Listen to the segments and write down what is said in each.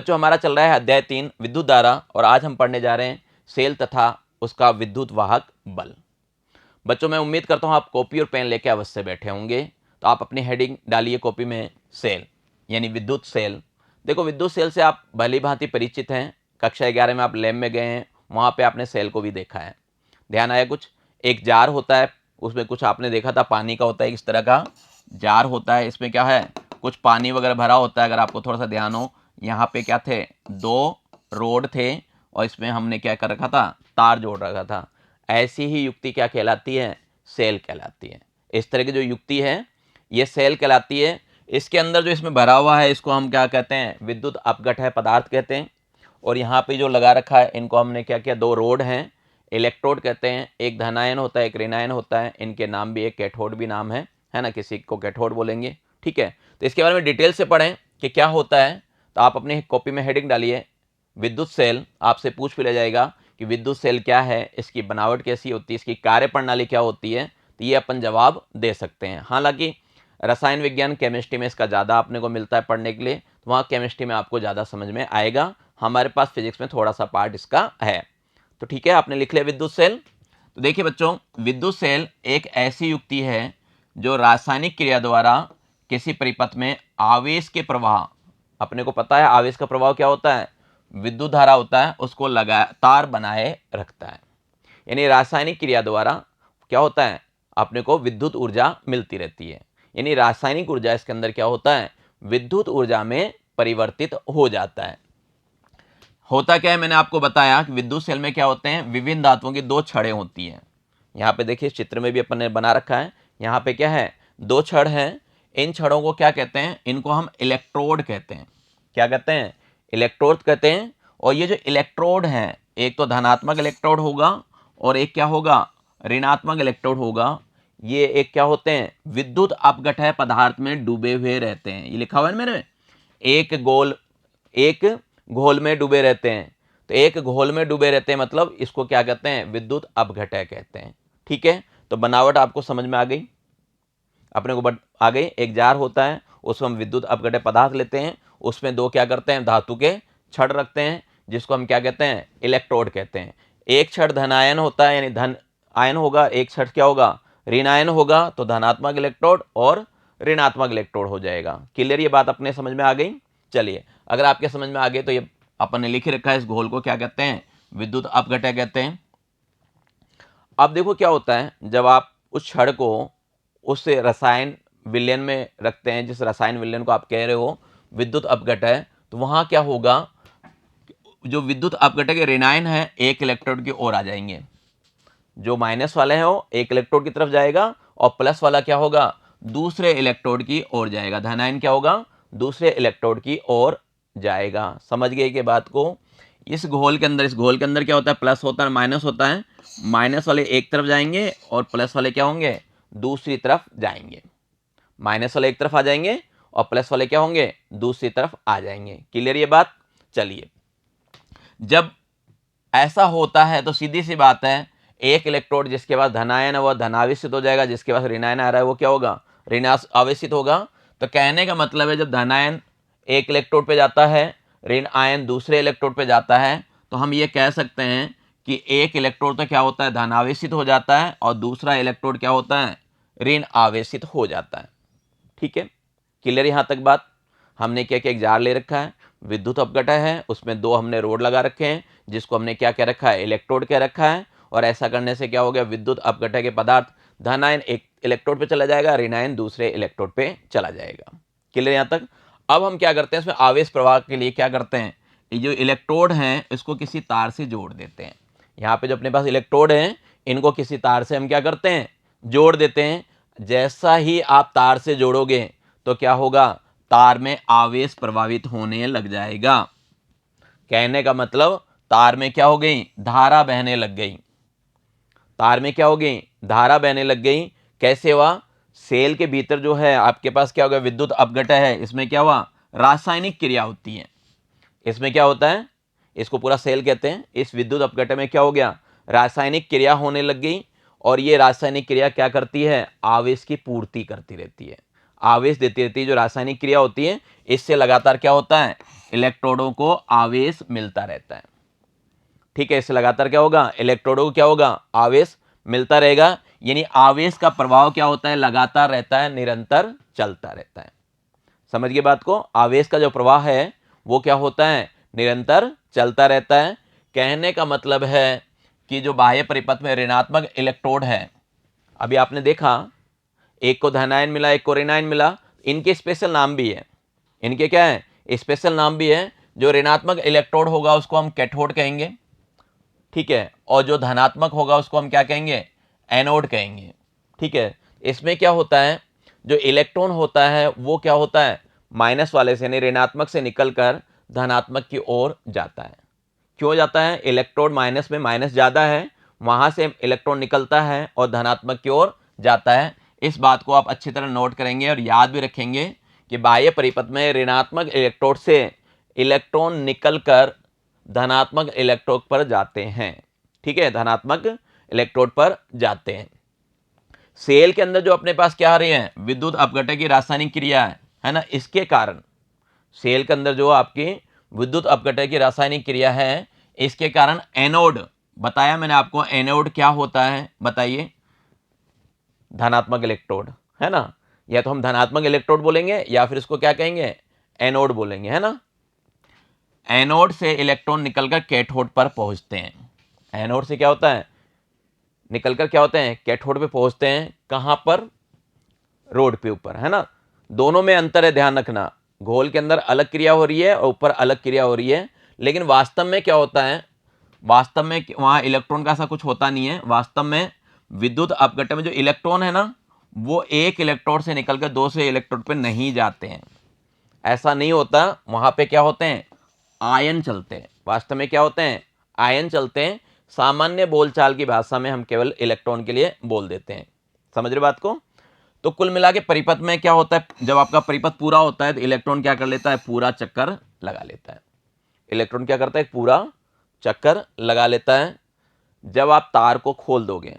बच्चों हमारा चल रहा है अध्याय 3 विद्युत धारा और आज हम पढ़ने जा रहे हैं सेल तथा उसका विद्युत वाहक बल। बच्चों मैं उम्मीद करता हूं आप कॉपी और पेन लेके अवश्य बैठे होंगे। तो आप अपनी हेडिंग डालिए कॉपी में सेल यानी विद्युत सेल। देखो विद्युत सेल से आप भली भांति परिचित हैं। कक्षा 11 में आप लैब में गए हैं, वहां पे आपने सेल को भी देखा है। ध्यान आया कुछ? एक जार होता है, उसमें कुछ आपने देखा था पानी का होता है, इस तरह का जार होता है। इसमें क्या है, कुछ पानी वगैरह भरा होता है। अगर आपको थोड़ा सा ध्यान हो, यहाँ पे क्या थे, दो रोड थे और इसमें हमने क्या कर रखा था, तार जोड़ रखा था। ऐसी ही युक्ति क्या कहलाती है, सेल कहलाती है। इस तरह की जो युक्ति है ये सेल कहलाती है। इसके अंदर जो इसमें भरा हुआ है इसको हम क्या कहते हैं, विद्युत अपघटय पदार्थ कहते हैं। और यहाँ पे जो लगा रखा है इनको हमने क्या किया, दो रोड हैं, इलेक्ट्रोड कहते हैं। एक धनायन होता है, एक ऋणायन होता है। इनके नाम भी, एक कैथोड भी नाम है ना, किसी को कैथोड बोलेंगे। ठीक है, तो इसके बारे में डिटेल से पढ़ें कि क्या होता है। तो आप अपनी कॉपी में हेडिंग डालिए विद्युत सेल। आपसे पूछ भी ले जाएगा कि विद्युत सेल क्या है, इसकी बनावट कैसी होती है, इसकी कार्य प्रणाली क्या होती है। तो ये अपन जवाब दे सकते हैं। हालांकि रसायन विज्ञान केमिस्ट्री में इसका ज़्यादा अपने को मिलता है पढ़ने के लिए, तो वहाँ केमिस्ट्री में आपको ज़्यादा समझ में आएगा। हमारे पास फिजिक्स में थोड़ा सा पार्ट इसका है। तो ठीक है, आपने लिख लिया विद्युत सेल। तो देखिए बच्चों, विद्युत सेल एक ऐसी युक्ति है जो रासायनिक क्रिया द्वारा किसी परिपथ में आवेश के प्रवाह, अपने को पता है आवेश का प्रभाव क्या होता है, विद्युत धारा होता है, उसको लगातार बनाए रखता है। यानी रासायनिक क्रिया द्वारा क्या होता है, अपने को विद्युत ऊर्जा मिलती रहती है। यानी रासायनिक ऊर्जा इसके अंदर क्या होता है, विद्युत ऊर्जा में परिवर्तित हो जाता है। होता क्या है, मैंने आपको बताया कि विद्युत सेल में क्या होते हैं, विभिन्न धातुओं की दो छड़ें होती हैं। यहाँ पे देखिए चित्र में भी अपन ने बना रखा है। यहाँ पे क्या है, दो छड़ हैं। इन छड़ों को क्या कहते हैं, इनको हम इलेक्ट्रोड कहते हैं। क्या कहते हैं, इलेक्ट्रोड कहते हैं। और ये जो इलेक्ट्रोड हैं, एक तो धनात्मक इलेक्ट्रोड होगा और एक क्या होगा, ऋणात्मक इलेक्ट्रोड होगा। ये एक क्या होते हैं, विद्युत अपघटय पदार्थ में डूबे हुए रहते हैं। ये लिखा हुआ है मेरे में, एक घोल में डूबे रहते हैं। तो एक घोल में डूबे रहते हैं मतलब इसको क्या कहते हैं, विद्युत अपघटय कहते हैं। ठीक है, तो बनावट आपको समझ में आ गई, अपने को आ गई। एक जार होता है, उसमें हम विद्युत अपघटय पदार्थ लेते हैं, उसमें दो क्या करते हैं, धातु के छड़ रखते हैं, जिसको हम क्या कहते हैं, इलेक्ट्रोड कहते हैं। एक छड़ धनायन होता है, यानी धन आयन होगा, एक छड़ क्या होगा, ऋणायन होगा। तो धनात्मक इलेक्ट्रोड और ऋणात्मक इलेक्ट्रोड हो जाएगा। क्लियर, ये बात अपने समझ में आ गई। चलिए, अगर आपके समझ में आ गए तो ये अपन ने लिख रखा है, इस घोल को क्या कहते हैं, विद्युत अपघटय कहते हैं। अब देखो क्या होता है, जब आप उस छड़ को उस रसायन विलयन में रखते हैं, जिस रसायन विलयन को आप कह रहे हो विद्युत अपघटय, तो वहां क्या होगा, जो विद्युत अपघटय के ऋणायन है एक इलेक्ट्रोड की ओर आ जाएंगे। जो माइनस वाले हैं वो एक इलेक्ट्रोड की तरफ जाएगा और प्लस वाला क्या होगा, दूसरे इलेक्ट्रोड की ओर जाएगा। धनायन क्या होगा, दूसरे इलेक्ट्रोड की ओर जाएगा। समझ गए कि बात को? इस घोल के अंदर, इस घोल के अंदर क्या होता है, प्लस होता है, माइनस होता है। माइनस वाले एक तरफ जाएंगे और प्लस वाले क्या होंगे, दूसरी तरफ जाएंगे। माइनस वाले एक तरफ आ जाएंगे और प्लस वाले क्या होंगे, दूसरी तरफ आ जाएंगे। क्लियर ये बात? चलिए, जब ऐसा होता है तो सीधी सी बात है, एक इलेक्ट्रोड जिसके पास धनायन है वह धनावेशित हो जाएगा, जिसके पास ऋणायन आ रहा है वो क्या होगा, ऋणावेशित होगा। तो कहने का मतलब है, जब धनायन एक इलेक्ट्रोड पे जाता है, ऋण आयन दूसरे इलेक्ट्रोड पे जाता है, तो हम ये कह सकते हैं कि एक इलेक्ट्रोड तो क्या होता है, धनावेशित हो जाता है और दूसरा इलेक्ट्रोड क्या होता है, ऋण आवेशित हो जाता है। ठीक है, क्लियर यहां तक बात? हमने क्या क्या, एक जार ले रखा है, विद्युत अपघटय है, उसमें दो हमने रोड लगा रखे हैं, जिसको हमने क्या कह रखा है, इलेक्ट्रोड कह रखा है। और ऐसा करने से क्या हो गया, विद्युत अपघटय के पदार्थ धनायन एक इलेक्ट्रोड पे चला जाएगा, ऋणायन दूसरे इलेक्ट्रोड पे चला जाएगा। क्लियर यहां तक? अब हम क्या करते हैं, इसमें आवेश प्रवाह के लिए क्या करते हैं, ये जो इलेक्ट्रोड हैं इसको किसी तार से जोड़ देते हैं। यहाँ पे जो अपने पास इलेक्ट्रोड हैं, इनको किसी तार से हम क्या करते हैं, जोड़ देते हैं। जैसा ही आप तार से जोड़ोगे तो क्या होगा, तार में आवेश प्रवाहित होने लग जाएगा। कहने का मतलब, तार में क्या हो गई, धारा बहने लग गई। तार में क्या हो गई, धारा बहने लग गई। कैसे हुआ, सेल के भीतर जो है आपके पास क्या हो गया, विद्युत अपघटय है, इसमें क्या हुआ, रासायनिक क्रिया होती है। इसमें क्या होता है, इसको पूरा सेल कहते हैं। इस विद्युत अपघटय में क्या हो गया, रासायनिक क्रिया होने लग गई। और ये रासायनिक क्रिया क्या करती है, आवेश की पूर्ति करती रहती है। आवेश देती रहती है। जो रासायनिक क्रिया होती है इससे लगातार क्या होता है, इलेक्ट्रोडों को आवेश मिलता रहता है। ठीक है, इससे लगातार क्या होगा, इलेक्ट्रोडों को क्या होगा, आवेश मिलता रहेगा। यानी आवेश का प्रभाव क्या होता है, लगातार रहता है, निरंतर चलता रहता है। समझ गए बात को, आवेश का जो प्रवाह है वो क्या होता है, निरंतर चलता रहता है। कहने का मतलब है कि जो बाह्य परिपथ में ऋणात्मक इलेक्ट्रोड है, अभी आपने देखा एक को धनायन मिला, एक को ऋणायन मिला, इनके स्पेशल नाम भी है, इनके क्या है, स्पेशल नाम भी है। जो ऋणात्मक इलेक्ट्रोड होगा उसको हम कैथोड कहेंगे, ठीक है, और जो धनात्मक होगा उसको हम क्या कहेंगे, एनोड कहेंगे। ठीक है, इसमें क्या होता है, जो इलेक्ट्रॉन होता है वो क्या होता है, माइनस वाले से यानी ऋणात्मक से निकलकर धनात्मक की ओर जाता है। क्यों जाता है, इलेक्ट्रोड माइनस में, माइनस ज़्यादा है, वहां से इलेक्ट्रॉन निकलता है और धनात्मक की ओर जाता है। इस बात को आप अच्छी तरह नोट करेंगे और याद भी रखेंगे कि बाह्य परिपथ में ऋणात्मक इलेक्ट्रोड से इलेक्ट्रॉन निकलकर धनात्मक इलेक्ट्रोड पर जाते हैं। ठीक है, धनात्मक इलेक्ट्रोड पर जाते हैं। सेल के अंदर जो अपने पास क्या आ रही है, विद्युत अपघटन की रासायनिक क्रिया है ना, इसके कारण सेल के अंदर जो आपकी विद्युत अपघटन की रासायनिक क्रिया है, इसके कारण एनोड, बताया मैंने आपको एनोड क्या होता है, बताइए, धनात्मक इलेक्ट्रोड, है ना। या तो हम धनात्मक इलेक्ट्रोड बोलेंगे या फिर इसको क्या कहेंगे, एनोड बोलेंगे, है ना। एनोड से इलेक्ट्रॉन निकलकर कैथोड पर पहुंचते हैं। एनोड से क्या होता है, निकलकर क्या होते हैं, कैथोड पे पहुंचते हैं। कहां पर, रोड पे ऊपर, है ना। दोनों में अंतर है, ध्यान रखना, घोल के अंदर अलग क्रिया हो रही है और ऊपर अलग क्रिया हो रही है। लेकिन वास्तव में क्या होता है, वास्तव में वहां इलेक्ट्रॉन का ऐसा कुछ होता नहीं है। वास्तव में विद्युत अपघटन में जो इलेक्ट्रॉन है ना, वो एक इलेक्ट्रोड से निकलकर दूसरे इलेक्ट्रोड पे नहीं जाते हैं, ऐसा नहीं होता। वहां पे क्या होते हैं, आयन चलते हैं। वास्तव में क्या होते हैं, आयन चलते हैं। सामान्य बोलचाल की भाषा में हम केवल इलेक्ट्रॉन के लिए बोल देते हैं। समझ रहे बात को। तो कुल मिला के परिपथ में क्या होता है, जब आपका परिपथ पूरा होता है तो इलेक्ट्रॉन क्या कर लेता है, पूरा चक्कर लगा लेता है। इलेक्ट्रॉन क्या करता है, पूरा चक्कर लगा लेता है। जब आप तार को खोल दोगे,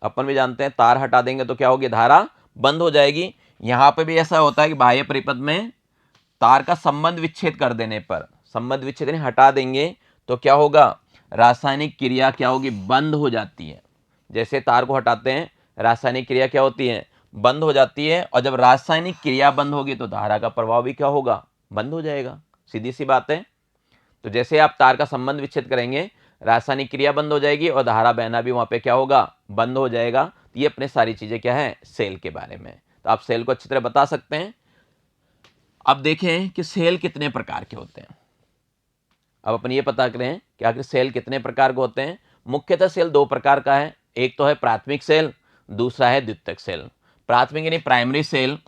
अपन भी जानते हैं तार हटा देंगे तो क्या होगी, धारा बंद हो जाएगी। यहां पे भी ऐसा होता है कि बाह्य परिपथ में तार का संबंध विच्छेद कर देने पर, संबंध विच्छेद यानी हटा देंगे तो क्या होगा, रासायनिक क्रिया क्या होगी, बंद हो जाती है। जैसे तार को हटाते हैं, रासायनिक क्रिया क्या होती है, बंद हो जाती है। और जब रासायनिक क्रिया बंद होगी तो धारा का प्रभाव भी क्या होगा, बंद हो जाएगा। सीधी सी बात है। तो जैसे आप तार का संबंध विच्छेद करेंगे, रासायनिक क्रिया बंद हो जाएगी और धारा बहना भी वहां पे क्या होगा, बंद हो जाएगा। तो ये अपने सारी चीजें क्या है, सेल के बारे में। तो आप सेल को अच्छी तरह बता सकते हैं। अब देखें कि सेल कितने प्रकार के होते हैं। अब अपन ये पता करें कि आखिर सेल कितने प्रकार के होते हैं। मुख्यतः सेल दो प्रकार का है, एक तो है प्राथमिक सेल, दूसरा है द्वितीयक सेल। प्राथमिक यानी प्राइमरी सेल।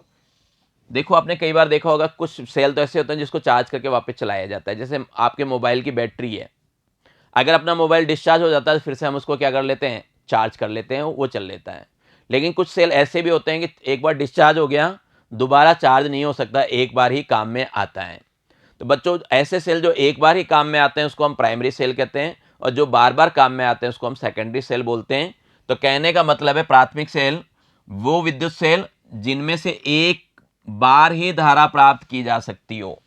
देखो आपने कई बार देखा होगा, कुछ सेल तो ऐसे होते हैं जिसको चार्ज करके वापस चलाया जाता है। जैसे आपके मोबाइल की बैटरी है, अगर अपना मोबाइल डिस्चार्ज हो जाता है तो फिर से हम उसको क्या कर लेते हैं, चार्ज कर लेते हैं, वो चल लेता है। लेकिन कुछ सेल ऐसे भी होते हैं कि एक बार डिस्चार्ज हो गया, दोबारा चार्ज नहीं हो सकता, एक बार ही काम में आता है। तो बच्चों, ऐसे सेल जो एक बार ही काम में आते हैं उसको हम प्राइमरी सेल कहते हैं, और जो बार बार काम में आते हैं उसको हम सेकेंडरी सेल बोलते हैं। तो कहने का मतलब है, प्राथमिक सेल वो विद्युत सेल जिनमें से एक बार ही धारा प्राप्त की जा सकती हो,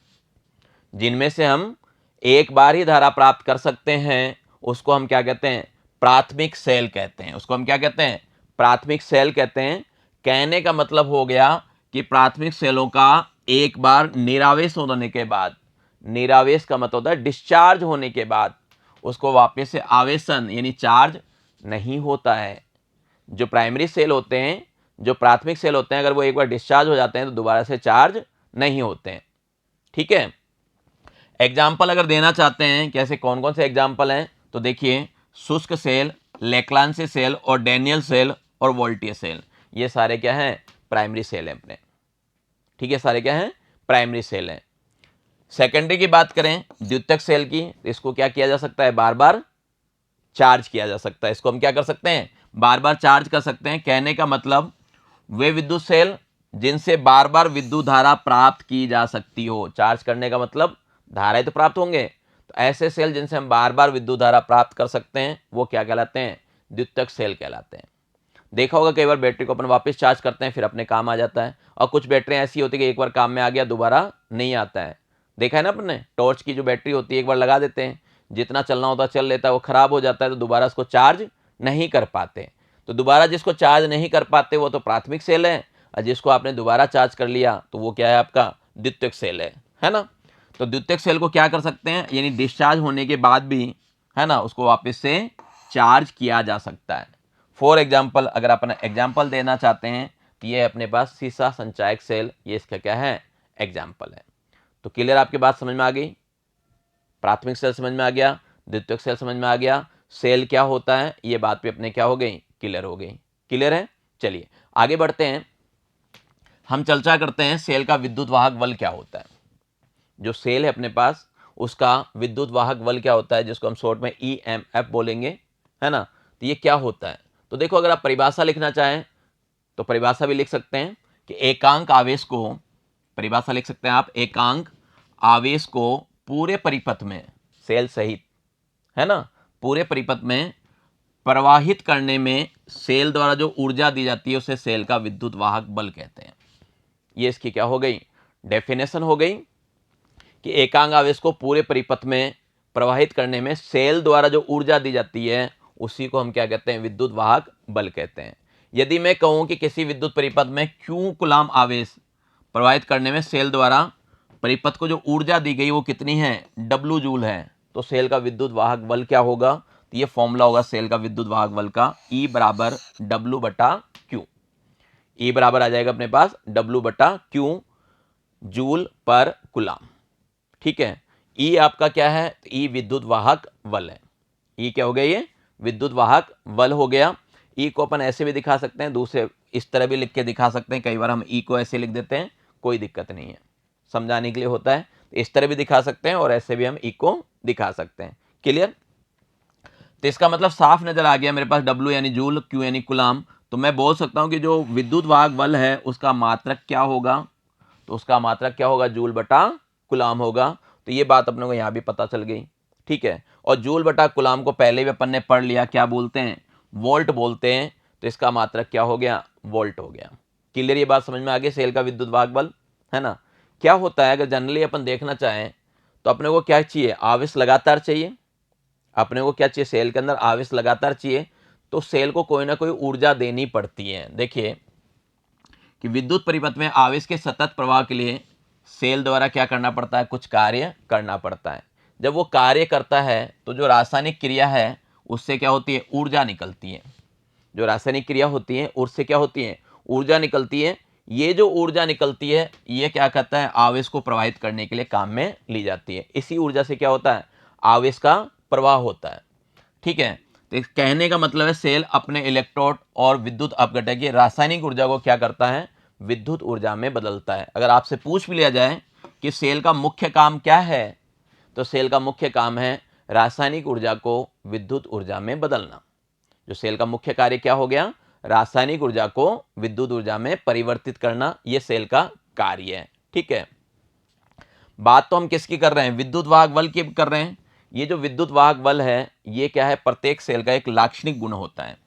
जिनमें से हम एक बार ही धारा प्राप्त कर सकते हैं, उसको हम क्या कहते हैं, प्राथमिक सेल कहते हैं। उसको हम क्या कहते हैं, प्राथमिक सेल कहते हैं। कहने का मतलब हो गया कि प्राथमिक सेलों का एक बार निरावेश होने के बाद, निरावेश का मतलब होता है डिस्चार्ज होने के बाद, उसको वापस से आवेशन यानी चार्ज नहीं होता है। जो प्राइमरी सेल होते हैं, जो प्राथमिक सेल होते हैं, अगर वो एक बार डिस्चार्ज हो जाते हैं तो दोबारा से चार्ज नहीं होते हैं। ठीक है, एग्जाम्पल अगर देना चाहते हैं कैसे, कौन कौन से एग्जाम्पल हैं, तो देखिए, शुष्क सेल, लेक्लांसी सेल और डैनियल सेल और वोल्टियर सेल, ये सारे क्या हैं, प्राइमरी सेल हैं अपने। ठीक है, सारे क्या हैं, प्राइमरी सेल हैं। सेकेंडरी की बात करें, द्वितीयक सेल की, तो इसको क्या किया जा सकता है, बार बार चार्ज किया जा सकता है। इसको हम क्या कर सकते हैं, बार बार चार्ज कर सकते हैं। कहने का मतलब वे विद्युत सेल जिनसे बार बार विद्युत धारा प्राप्त की जा सकती हो। चार्ज करने का मतलब धाराएं तो प्राप्त होंगे, तो ऐसे सेल जिनसे हम बार बार विद्युत धारा प्राप्त कर सकते हैं वो क्या कहलाते हैं, द्वितीयक सेल कहलाते हैं। देखा होगा कई बार बैटरी को अपन वापस चार्ज करते हैं फिर अपने काम आ जाता है, और कुछ बैटरियां ऐसी होती है कि एक बार काम में आ गया दोबारा नहीं आता है। देखा है ना अपने, टॉर्च की जो बैटरी होती है एक बार लगा देते हैं, जितना चलना होता है चल लेता है, वो खराब हो जाता है तो दोबारा उसको चार्ज नहीं कर पाते। तो दोबारा जिसको चार्ज नहीं कर पाते वो तो प्राथमिक सेल है, और जिसको आपने दोबारा चार्ज कर लिया तो वो क्या है, आपका द्वितीयक सेल है ना। तो द्वितीयक सेल को क्या कर सकते हैं, यानी डिस्चार्ज होने के बाद भी, है ना, उसको वापस से चार्ज किया जा सकता है। फॉर एग्जाम्पल, अगर अपन एग्जाम्पल देना चाहते हैं तो ये अपने पास सीसा संचायक सेल, ये इसका क्या है, एग्जाम्पल है। तो क्लियर, आपकी बात समझ में आ गई, प्राथमिक सेल समझ में आ गया, द्वितीयक सेल समझ में आ गया, सेल क्या होता है ये बात भी अपने क्या हो गई, क्लियर हो गई। क्लियर है, चलिए आगे बढ़ते हैं, हम चर्चा करते हैं सेल का विद्युत वाहक बल क्या होता है। जो सेल है अपने पास उसका विद्युत वाहक बल क्या होता है, जिसको हम शॉर्ट में EMF बोलेंगे, है ना। तो ये क्या होता है, तो देखो अगर आप परिभाषा लिखना चाहें तो परिभाषा भी लिख सकते हैं कि एकांक आवेश को, परिभाषा लिख सकते हैं आप, एकांक आवेश को पूरे परिपथ में, सेल सहित, है ना, पूरे परिपथ में प्रवाहित करने में सेल द्वारा जो ऊर्जा दी जाती है उसे सेल का विद्युत वाहक बल कहते हैं। ये इसकी क्या हो गई, डेफिनेशन हो गई कि एकांक आवेश को पूरे परिपथ में प्रवाहित करने में सेल द्वारा जो ऊर्जा दी जाती है उसी को हम क्या कहते हैं, विद्युत वाहक बल कहते हैं। यदि मैं कहूं कि किसी विद्युत परिपथ में Q कूलाम आवेश प्रवाहित करने में सेल द्वारा परिपथ को जो ऊर्जा दी गई वो कितनी है, W जूल है, तो सेल का विद्युत वाहक बल क्या होगा, तो ये फॉर्मूला होगा सेल का विद्युत वाहक बल का, E बराबर W/Q। E बराबर आ जाएगा अपने पास W/Q जूल पर कूलाम। ठीक है, ई आपका क्या है, ई विद्युत वाहक बल है। ई क्या हो गया, ये विद्युत वाहक बल हो गया। ई को अपन ऐसे भी दिखा सकते हैं, दूसरे इस तरह भी लिख के दिखा सकते हैं, कई बार हम ई को ऐसे लिख देते हैं, कोई दिक्कत नहीं है, समझाने के लिए होता है। इस तरह भी दिखा सकते हैं और ऐसे भी हम ई को दिखा सकते हैं। क्लियर, तो इसका मतलब साफ नजर आ गया मेरे पास, W यानी जूल, Q यानी कूलाम, तो मैं बोल सकता हूं कि जो विद्युत वाहक बल है उसका मात्रक क्या होगा, तो उसका मात्रक क्या होगा, जूल बटा कूलाम होगा। तो ये बात अपने को यहाँ भी पता चल गई। ठीक है, और जूल बटा कूलाम को पहले भी अपन ने पढ़ लिया, क्या बोलते हैं, वोल्ट बोलते हैं, तो इसका मात्रक क्या हो गया, वोल्ट हो गया। क्लियर, ये बात समझ में आ गई, सेल का विद्युत वाहक बल, है ना। क्या होता है, अगर जनरली अपन देखना चाहें तो अपने को क्या चाहिए, आवेश लगातार चाहिए, अपने को क्या चाहिए, सेल के अंदर आवेश लगातार चाहिए, तो सेल को कोई ना कोई ऊर्जा देनी पड़ती है। देखिए कि विद्युत परिपथ में आवेश के सतत प्रवाह के लिए सेल द्वारा क्या करना पड़ता है, कुछ कार्य करना पड़ता है। जब वो कार्य करता है तो जो रासायनिक क्रिया है उससे क्या होती है, ऊर्जा निकलती है। जो रासायनिक क्रिया होती है उससे क्या होती है, ऊर्जा निकलती है। ये जो ऊर्जा निकलती है ये क्या कहता है, आवेश को प्रवाहित करने के लिए काम में ली जाती है। इसी ऊर्जा से क्या होता है, आवेश का प्रवाह होता है। ठीक है, तो इस कहने का मतलब है सेल अपने इलेक्ट्रोड और विद्युत अपघटक की रासायनिक ऊर्जा को क्या करता है, विद्युत ऊर्जा में बदलता है। अगर आपसे पूछ भी लिया जाए कि सेल का मुख्य काम क्या है, तो सेल का मुख्य काम है रासायनिक ऊर्जा को विद्युत ऊर्जा में बदलना। जो सेल का मुख्य कार्य क्या हो गया, रासायनिक ऊर्जा को विद्युत ऊर्जा में परिवर्तित करना, यह सेल का कार्य है। ठीक है, बात तो हम किसकी कर रहे हैं, विद्युत वाहक बल की कर रहे हैं। ये जो विद्युत वाहक बल है ये क्या है, प्रत्येक सेल का एक लाक्षणिक गुण होता है।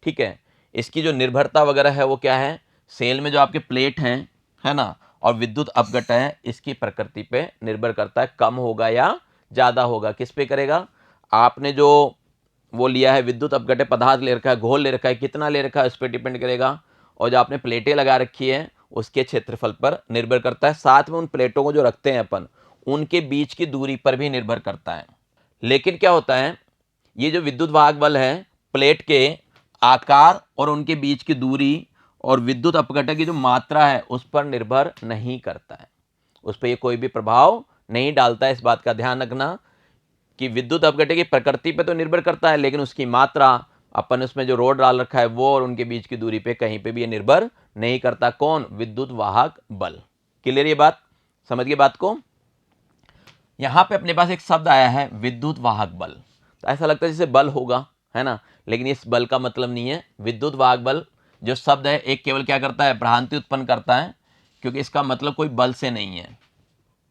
ठीक है, इसकी जो निर्भरता वगैरह है वो क्या है, सेल में जो आपके प्लेट हैं, है ना, और विद्युत अपघटक है, इसकी प्रकृति पे निर्भर करता है, कम होगा या ज़्यादा होगा, किस पे करेगा, आपने जो वो लिया है विद्युत अपघटक पदार्थ ले रखा है, घोल ले रखा है, कितना ले रखा है, उस पर डिपेंड करेगा। और जो आपने प्लेटें लगा रखी है उसके क्षेत्रफल पर निर्भर करता है। साथ में उन प्लेटों को जो रखते हैं अपन, उनके बीच की दूरी पर भी निर्भर करता है। लेकिन क्या होता है, ये जो विद्युत वाहक बल है प्लेट के आकार और उनके बीच की दूरी और विद्युत अपघटक की जो मात्रा है उस पर निर्भर नहीं करता है, उस पर ये कोई भी प्रभाव नहीं डालता है। इस बात का ध्यान रखना कि विद्युत अपघटक की प्रकृति पे तो निर्भर करता है, लेकिन उसकी मात्रा, अपन उसमें जो रोड डाल रखा है वो और उनके बीच की दूरी पे कहीं पे भी ये निर्भर नहीं करता। कौन, विद्युत वाहक बल। क्लियर, ये बात समझ गए बात को। यहां पे अपने पास एक शब्द आया है विद्युत वाहक बल, तो ऐसा लगता है जैसे बल होगा, है ना, लेकिन इस बल का मतलब नहीं है। विद्युत वाहक बल जो शब्द है एक केवल क्या करता है, भ्रांति उत्पन्न करता है, क्योंकि इसका मतलब कोई बल से नहीं है।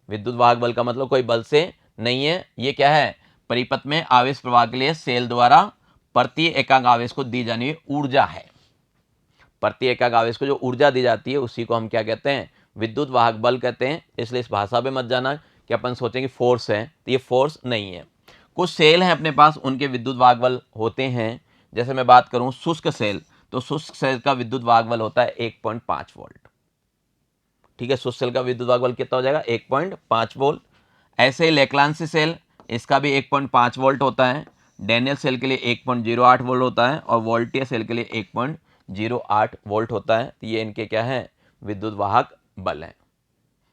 विद्युत वाहक बल का मतलब कोई बल से नहीं है। ये क्या है, परिपथ में आवेश प्रवाह के लिए सेल द्वारा प्रति एकांक आवेश को दी जाने वाली ऊर्जा है। प्रति एकाग्र आवेश को जो ऊर्जा दी जाती है उसी को हम क्या कहते हैं, विद्युत वाहक बल कहते हैं। इसलिए इस भाषा पे मत जाना कि अपन सोचेंगे फोर्स है, तो ये फोर्स नहीं है। कुछ सेल हैं अपने पास, उनके विद्युत वाहक बल होते हैं। जैसे मैं बात करूं शुष्क सेल, तो शुष्क सेल का विद्युत वाहक बल होता है 1.5 वोल्ट। ठीक है, शुष्क सेल का विद्युत वाहक बल कितना हो जाएगा, 1.5 वोल्ट। ऐसे ही लेक्लांसी सेल, इसका भी 1.5 वोल्ट होता है। डैनियल सेल के लिए 1.08 वोल्ट होता है और वोल्टियर सेल के लिए 1.08 वोल्ट होता है। तो ये इनके क्या है, विद्युत वाहक बल हैं।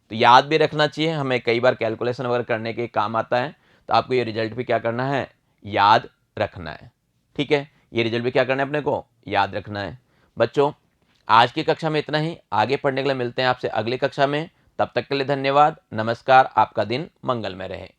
तो याद भी रखना चाहिए, हमें कई बार कैलकुलेशन वगैरह करने के काम आता है। तो आपको ये रिजल्ट भी क्या करना है, याद रखना है। ठीक है, ये रिजल्ट भी क्या करना है, अपने को याद रखना है। बच्चों, आज की कक्षा में इतना ही। आगे पढ़ने के लिए मिलते हैं आपसे अगली कक्षा में। तब तक के लिए धन्यवाद, नमस्कार, आपका दिन मंगलमय रहे।